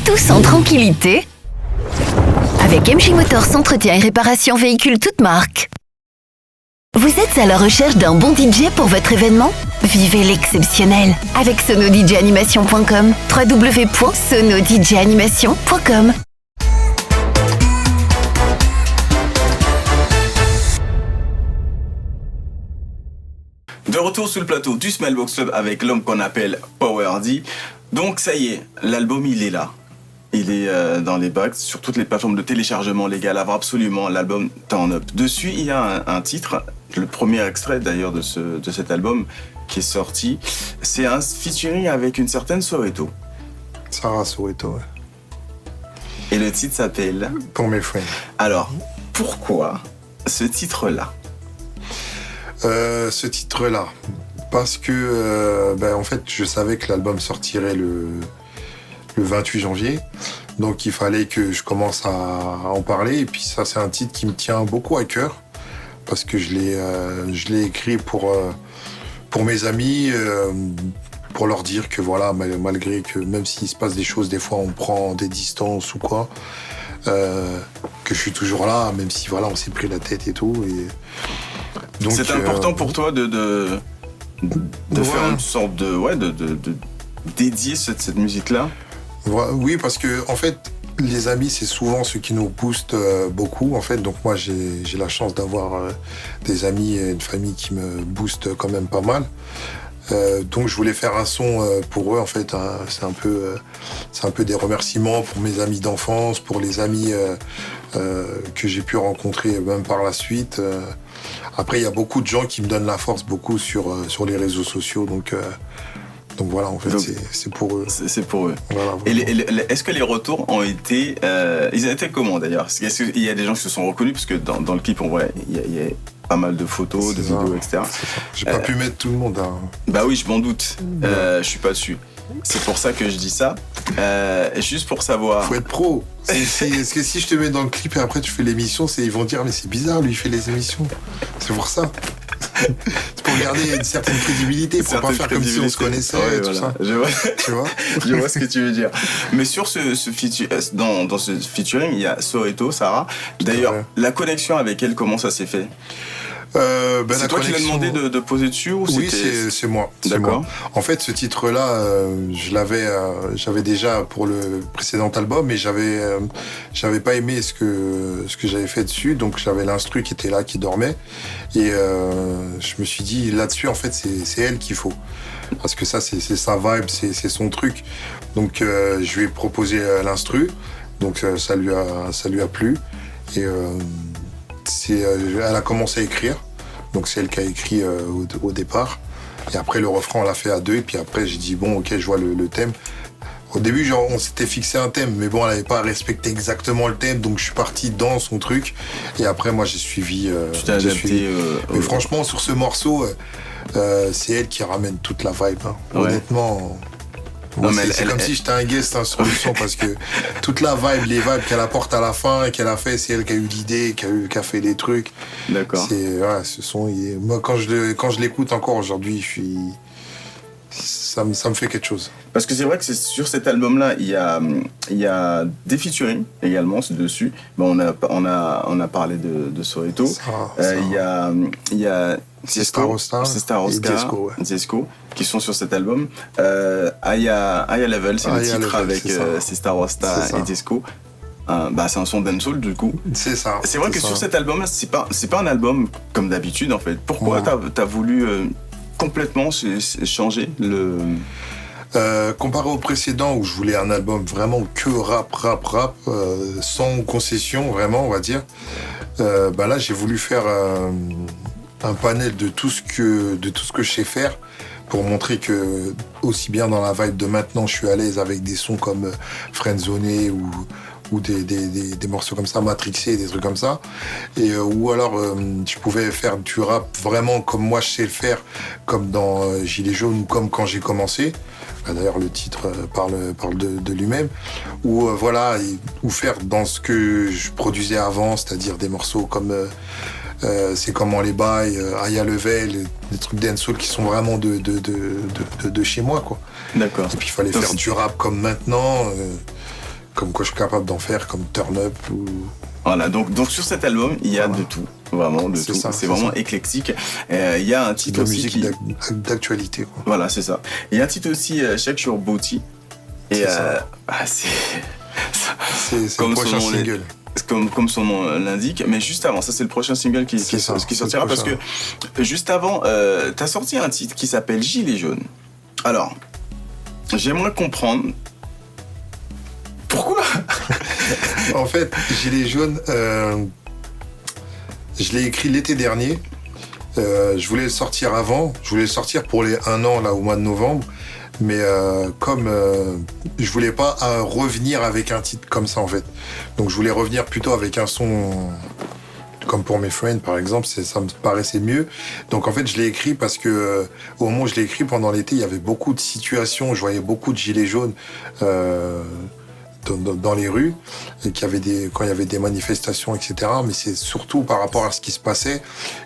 tous en tranquillité avec MJ Motors Entretien et Réparation Véhicules toutes marques. Vous êtes à la recherche d'un bon DJ pour votre événement ? Vivez l'exceptionnel avec sonodjanimation.com. www.sonodjanimation.com. De retour sur le plateau du Smellbox Club avec l'homme qu'on appelle Power D. Donc ça y est, l'album il est là. Il est dans les bacs, sur toutes les plateformes de téléchargement légal. Avoir absolument l'album Turn Up. Dessus, il y a un titre, le premier extrait d'ailleurs de cet album qui est sorti. C'est un featuring avec une certaine Soweto. Sarah Soweto, ouais. Et le titre s'appelle Pour mes friends. Alors, pourquoi ce titre-là ? Ce titre-là, parce que en fait, je savais que l'album sortirait le 28 janvier, donc il fallait que je commence à en parler. Et puis ça, c'est un titre qui me tient beaucoup à cœur, parce que je l'ai écrit pour mes amis, pour leur dire que voilà, malgré que même s'il se passe des choses, des fois on prend des distances ou quoi, que je suis toujours là, même si voilà, on s'est pris la tête et tout. Et donc, c'est important pour toi de faire une sorte de dédier cette musique-là. Oui, parce que en fait, les amis, c'est souvent ceux qui nous boostent beaucoup. En fait, donc moi, j'ai la chance d'avoir des amis et une famille qui me boostent quand même pas mal. Donc je voulais faire un son pour eux, en fait. C'est un peu des remerciements pour mes amis d'enfance, pour les amis que j'ai pu rencontrer même par la suite. Après, il y a beaucoup de gens qui me donnent la force beaucoup sur les réseaux sociaux. Donc voilà, en fait, c'est pour eux. C'est pour eux. Voilà, et est-ce que les retours ont été... ils ont été comment d'ailleurs ? Est-ce qu'il y a des gens qui se sont reconnus ? Parce que dans le clip, on voit, il y a pas mal de photos, de vidéos, etc. J'ai pas pu mettre tout le monde. Bah oui, je m'en doute. Je suis pas dessus. C'est pour ça que je dis ça. Juste pour savoir... Faut être pro. Parce que si je te mets dans le clip et après tu fais l'émission, ils vont dire mais c'est bizarre, lui il fait les émissions. C'est pour ça. C'est pour garder une certaine crédibilité, pour pas faire comme si on se connaissait et tout ça. Je vois. Tu vois. Je vois ce que tu veux dire. Mais sur dans ce featuring, il y a Soweto, Sarah. D'ailleurs, la connexion avec elle, comment ça s'est fait ? C'est toi qui l'as demandé de poser dessus ou Oui, c'est moi. D'accord. En fait, ce titre-là, j'avais déjà pour le précédent album, mais j'avais pas aimé ce que j'avais fait dessus, donc j'avais l'instru qui était là, qui dormait, et je me suis dit là-dessus, en fait, c'est elle qu'il faut, parce que ça, c'est sa vibe, c'est son truc. Donc, je lui ai proposé l'instru, donc ça lui a plu, et elle a commencé à écrire, donc c'est elle qui a écrit au départ, et après le refrain on l'a fait à deux, et puis après j'ai dit bon ok, je vois le thème. Au début genre on s'était fixé un thème, mais bon elle n'avait pas respecté exactement le thème, donc je suis parti dans son truc, et après moi j'ai suivi. Tu t'es adapté. Mais franchement sur ce morceau, c'est elle qui ramène toute la vibe, hein. Ouais. Honnêtement. Non, c'est comme si j'étais un guest sur le son, parce que toute la vibe, les vibes qu'elle apporte à la fin et qu'elle a fait, c'est elle qui a eu l'idée, qui a fait des trucs. D'accord. Ce son, moi quand je l'écoute encore aujourd'hui, ça me fait quelque chose. Parce que c'est vrai que sur cet album-là, il y a des featuring également dessus. Bon, on a parlé de Soweto. Il y a Sister Rosta et Diesco, qui sont sur cet album. Aya Level, c'est le titre avec Sister Rosta et Diesco. C'est un son dancehall du coup. C'est ça. C'est vrai que sur cet album-là, c'est pas un album comme d'habitude en fait. Pourquoi t'as voulu complètement changer le... Comparé au précédent où je voulais un album vraiment que rap, sans concession vraiment, on va dire. Là j'ai voulu faire un panel de tout ce que je sais faire, pour montrer que aussi bien dans la vibe de maintenant je suis à l'aise avec des sons comme Friendzoné ou des morceaux comme ça, Matrixé, des trucs comme ça, et ou alors je pouvais faire du rap vraiment comme moi je sais le faire, comme dans Gilets jaunes ou comme quand j'ai commencé. D'ailleurs le titre parle de lui-même, ou ou faire dans ce que je produisais avant, c'est-à-dire des morceaux comme C'est comment les bails, Aya Level, des trucs dancehall qui sont vraiment de chez moi, quoi. D'accord. Et puis il fallait faire du rap comme maintenant, comme quoi je suis capable d'en faire, comme Turn Up ou... Voilà, donc sur cet album, il y a de tout, vraiment de tout. C'est vraiment éclectique. Il y a un titre aussi musique d'actualité, quoi. Voilà, c'est ça. Il y a un titre aussi, Shake Your Booty. Et c'est comme le prochain single. Comme son nom l'indique, mais juste avant, ça c'est le prochain single qui sortira, parce que juste avant, t'as sorti un titre qui s'appelle Gilet jaune. Alors, j'aimerais comprendre pourquoi. En fait, Gilet jaune, je l'ai écrit l'été dernier. Je voulais le sortir avant, je voulais le sortir pour les 1 an là au mois de novembre. Mais comme je voulais pas revenir avec un titre comme ça en fait, donc je voulais revenir plutôt avec un son comme pour Mes Friends par exemple, ça me paraissait mieux. Donc en fait je l'ai écrit parce que au moment où je l'ai écrit pendant l'été, il y avait beaucoup de situations, je voyais beaucoup de gilets jaunes dans les rues, et quand il y avait des manifestations, etc. Mais c'est surtout par rapport à ce qui se passait.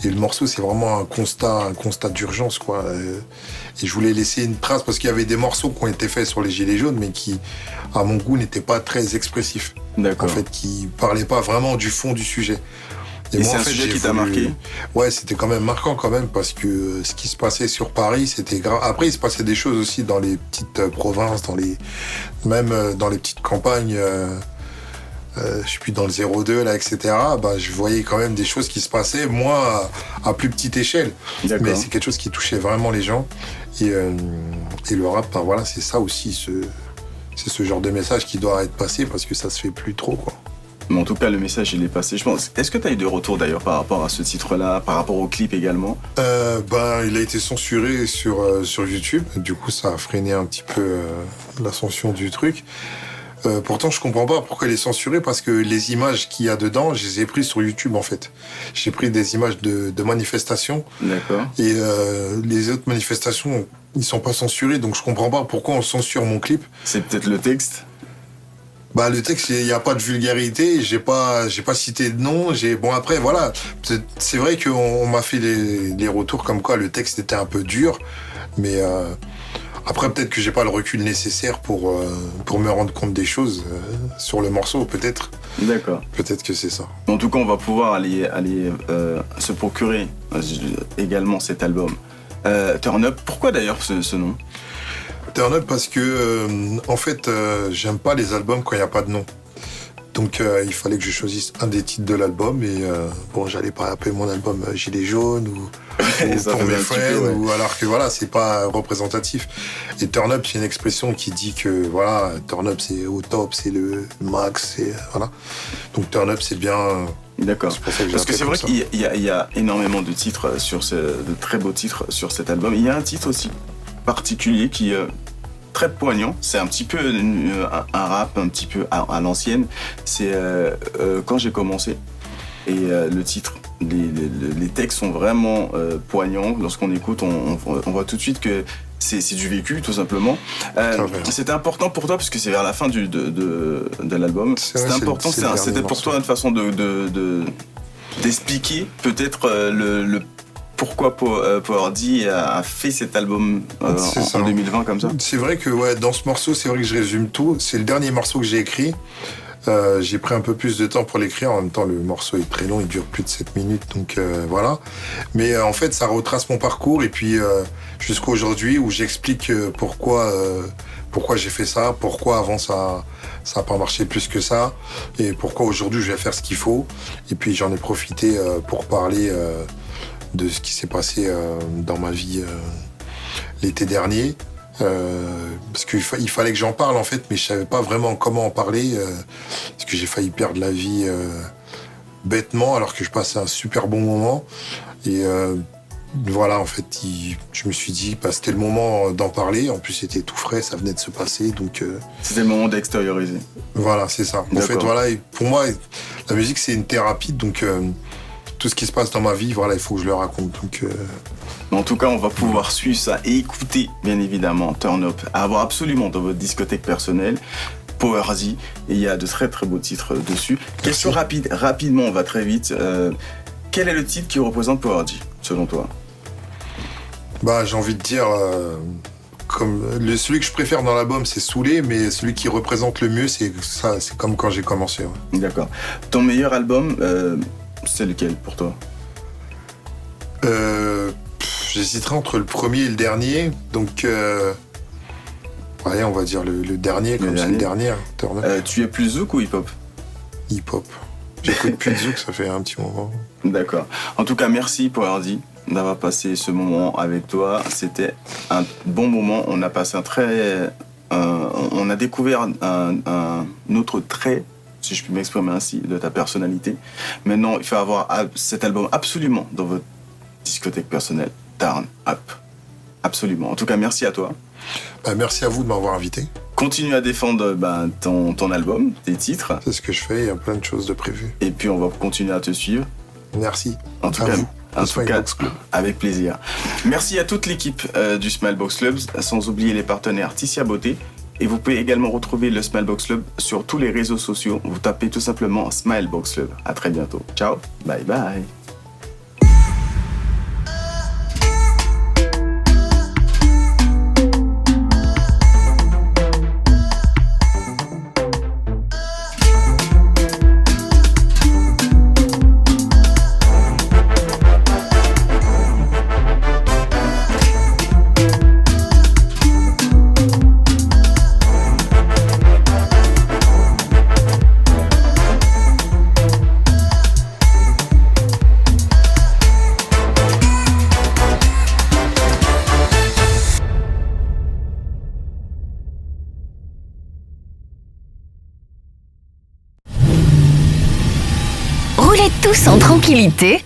Et le morceau, c'est vraiment un constat d'urgence, quoi. Et je voulais laisser une trace parce qu'il y avait des morceaux qui ont été faits sur les gilets jaunes, mais qui, à mon goût, n'étaient pas très expressifs. D'accord. En fait, qui parlaient pas vraiment du fond du sujet. Et moi, c'est un sujet qui t'a marqué? Ouais, c'était quand même marquant quand même parce que ce qui se passait sur Paris, c'était grave. Après, il se passait des choses aussi dans les petites provinces, même dans les petites campagnes. Je suis dans le 02 là, etc. Bah, je voyais quand même des choses qui se passaient, moi à plus petite échelle. D'accord. Mais c'est quelque chose qui touchait vraiment les gens. Et le rap, ben, voilà, c'est ça aussi, c'est ce genre de message qui doit être passé parce que ça se fait plus trop, quoi. Mais en tout cas, le message, il est passé, je pense. Est-ce que tu as eu de retours, d'ailleurs, par rapport à ce titre-là, par rapport au clip également? Il a été censuré sur YouTube. Du coup, ça a freiné un petit peu l'ascension du truc. Pourtant, je comprends pas pourquoi il est censuré, parce que les images qu'il y a dedans, je les ai prises sur YouTube, en fait. J'ai pris des images de manifestations. D'accord. Et les autres manifestations, ils sont pas censurés, donc je comprends pas pourquoi on censure mon clip. C'est peut-être le texte? Bah, le texte, il n'y a pas de vulgarité, j'ai pas cité de nom, bon, après, voilà. C'est vrai qu'on m'a fait des retours comme quoi le texte était un peu dur, mais après, peut-être que j'ai pas le recul nécessaire pour me rendre compte des choses sur le morceau, peut-être. D'accord. Peut-être que c'est ça. En tout cas, on va pouvoir aller se procurer également cet album. Turn Up, pourquoi d'ailleurs ce nom? Turn Up parce que, en fait, j'aime pas les albums quand il n'y a pas de nom. Donc, il fallait que je choisisse un des titres de l'album. Et bon, j'allais pas appeler mon album Gilet jaune ou pour mes friends, ouais. Ou alors que voilà, c'est pas représentatif. Et Turn Up, c'est une expression qui dit que voilà, Turn Up, c'est au top, c'est le max, c'est voilà. Donc, Turn Up, c'est bien. D'accord. C'est pour ça que parce que c'est vrai qu'il y a énormément de titres de très beaux titres sur cet album. Il y a un titre aussi particulier qui très poignant, c'est un petit peu un rap un petit peu à l'ancienne, c'est Quand j'ai commencé, et le titre, les textes sont vraiment poignants. Lorsqu'on écoute, on voit tout de suite que c'est du vécu, tout simplement. C'était important pour toi parce que c'est vers la fin de l'album. C'était important, c'était pour toi une façon d'expliquer peut-être le pourquoi Power D a fait cet album en 2020 comme ça. C'est vrai que ouais, dans ce morceau, c'est vrai que je résume tout. C'est le dernier morceau que j'ai écrit. J'ai pris un peu plus de temps pour l'écrire. En même temps, le morceau est très long, il dure plus de 7 minutes, donc voilà. Mais en fait, ça retrace mon parcours et puis jusqu'à aujourd'hui où j'explique pourquoi j'ai fait ça, pourquoi avant ça n'a pas marché plus que ça et pourquoi aujourd'hui je vais faire ce qu'il faut. Et puis j'en ai profité pour parler de ce qui s'est passé dans ma vie l'été dernier. Parce qu'il fallait que j'en parle en fait, mais je savais pas vraiment comment en parler parce que j'ai failli perdre la vie bêtement alors que je passais un super bon moment et voilà en fait je me suis dit c'était le moment d'en parler. En plus c'était tout frais, ça venait de se passer, donc c'était le moment d'extérioriser. Voilà, c'est ça. En fait voilà, et pour moi la musique c'est une thérapie, donc tout ce qui se passe dans ma vie, voilà, il faut que je le raconte. Donc, En tout cas, on va pouvoir suivre ça et écouter, bien évidemment, Turn Up, à avoir absolument dans votre discothèque personnelle, Power D, et il y a de très très beaux titres dessus. Question rapidement, on va très vite. Quel est le titre qui représente Power D, selon toi? J'ai envie de dire celui que je préfère dans l'album, c'est Soulé, mais celui qui représente le mieux, c'est ça, c'est comme quand j'ai commencé. Ouais. D'accord. Ton meilleur album, c'est lequel pour toi? J'hésiterai entre le premier et le dernier, donc ouais, on va dire le dernier, comme c'est le dernier. Tu es plus zouk ou hip-hop? Hip-hop. J'écoute plus de zouk, ça fait un petit moment. D'accord. En tout cas, merci pour Hardy d'avoir passé ce moment avec toi. C'était un bon moment. On a passé on a découvert un autre trait, si je puis m'exprimer ainsi, de ta personnalité. Maintenant, il faut avoir cet album absolument dans votre discothèque personnelle. Turn Up. Absolument. En tout cas, merci à toi. Merci à vous de m'avoir invité. Continue à défendre ton album, tes titres. C'est ce que je fais, il y a plein de choses de prévues. Et puis on va continuer à te suivre. Merci. En tout cas, avec plaisir. Merci à toute l'équipe du Smilebox Club, sans oublier les partenaires Tissia Beauté. Et vous pouvez également retrouver le Smilebox Club sur tous les réseaux sociaux. Vous tapez tout simplement Smilebox Club. À très bientôt. Ciao. Bye bye. Roulez tous en tranquillité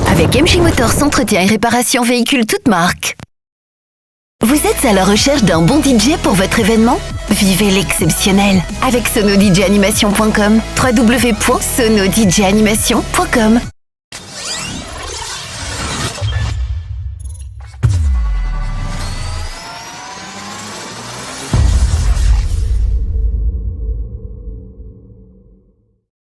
avec MJ Motors Entretien et Réparation Véhicules toutes marques. Vous êtes à la recherche d'un bon DJ pour votre événement? Vivez l'exceptionnel avec sonodjanimation.com. www.sonodjanimation.com